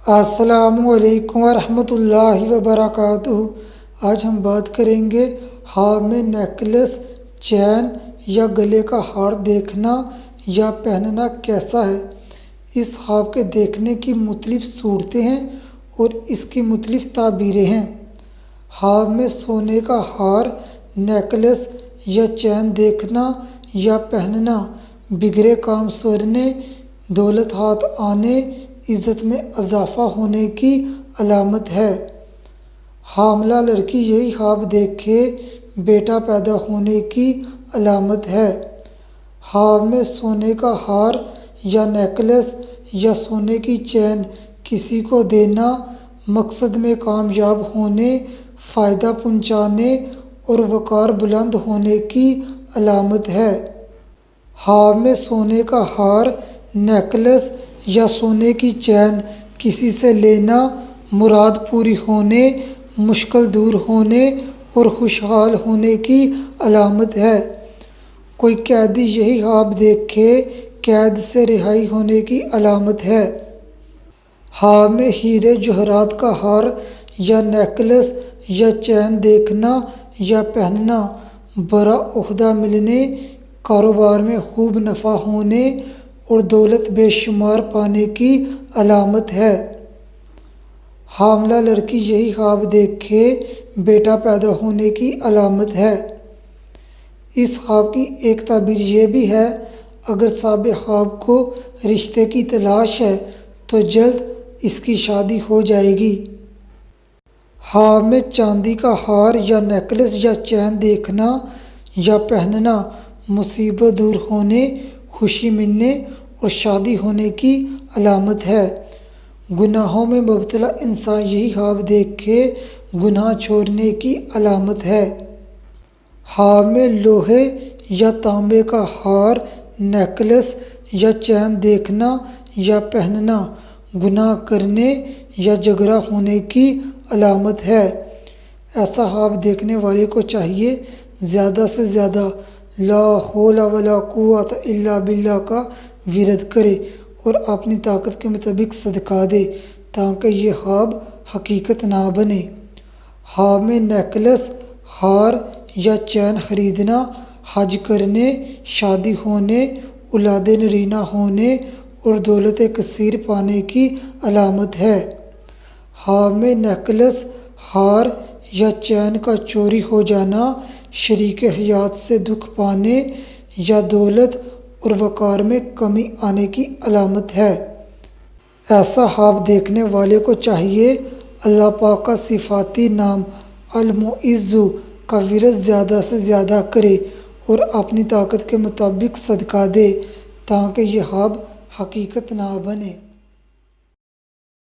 السلام علیکم ورحمۃ اللہ وبرکاتہ۔ آج ہم بات کریں گے ہاتھ میں نیکلس، چین یا گلے کا ہار دیکھنا یا پہننا کیسا ہے۔ اس خواب کے دیکھنے کی مختلف صورتیں ہیں اور اس کی مختلف تعبیریں ہیں۔ ہاتھ میں سونے کا ہار، نیکلس یا چین دیکھنا یا پہننا بگڑے کام سنورنے، دولت ہاتھ آنے، عزت میں اضافہ ہونے کی علامت ہے۔ حاملہ لڑکی یہی خواب دیکھے بیٹا پیدا ہونے کی علامت ہے۔ ہاتھ میں سونے کا ہار یا نیکلس یا سونے کی چین کسی کو دینا مقصد میں کامیاب ہونے، فائدہ پہنچانے اور وقار بلند ہونے کی علامت ہے۔ ہاتھ میں سونے کا ہار، نیکلس یا سونے کی چین کسی سے لینا مراد پوری ہونے، مشکل دور ہونے اور خوشحال ہونے کی علامت ہے۔ کوئی قیدی یہی خواب دیکھے قید سے رہائی ہونے کی علامت ہے۔ ہاتھ میں ہیرے جواہرات کا ہار یا نیکلس یا چین دیکھنا یا پہننا بڑا عہدہ ملنے، کاروبار میں خوب نفع ہونے اور دولت بے شمار پانے کی علامت ہے۔ حاملہ لڑکی یہی خواب دیکھے بیٹا پیدا ہونے کی علامت ہے۔ اس خواب کی ایک تعبیر یہ بھی ہے، اگر صاحب خواب کو رشتے کی تلاش ہے تو جلد اس کی شادی ہو جائے گی۔ ہاتھ میں چاندی کا ہار یا نیکلس یا چین دیکھنا یا پہننا مصیبت دور ہونے، خوشی ملنے اور شادی ہونے کی علامت ہے۔ گناہوں میں مبتلا انسان یہی خواب دیکھے گناہ چھوڑنے کی علامت ہے۔ ہاتھ میں لوہے یا تانبے کا ہار، نیکلس یا چین دیکھنا یا پہننا گناہ کرنے یا جھگڑا ہونے کی علامت ہے۔ ایسا خواب دیکھنے والے کو چاہیے زیادہ سے زیادہ لا حول ولا قوت الا باللہ کا ورد کرے اور اپنی طاقت کے مطابق صدقہ دے تاکہ یہ خواب حقیقت نہ بنے۔ ہاتھ میں نیکلس، ہار یا چین خریدنا حج کرنے، شادی ہونے، اولاد نرینہ ہونے اور دولت کثیر پانے کی علامت ہے۔ ہاتھ میں نیکلس، ہار یا چین کا چوری ہو جانا شریک حیات سے دکھ پانے یا دولت اور وقار میں کمی آنے کی علامت ہے۔ ایسا خواب دیکھنے والے کو چاہیے اللہ پاک کا صفاتی نام المعز کا ورد زیادہ سے زیادہ کرے اور اپنی طاقت کے مطابق صدقہ دے تاکہ یہ خواب حقیقت نہ بنے۔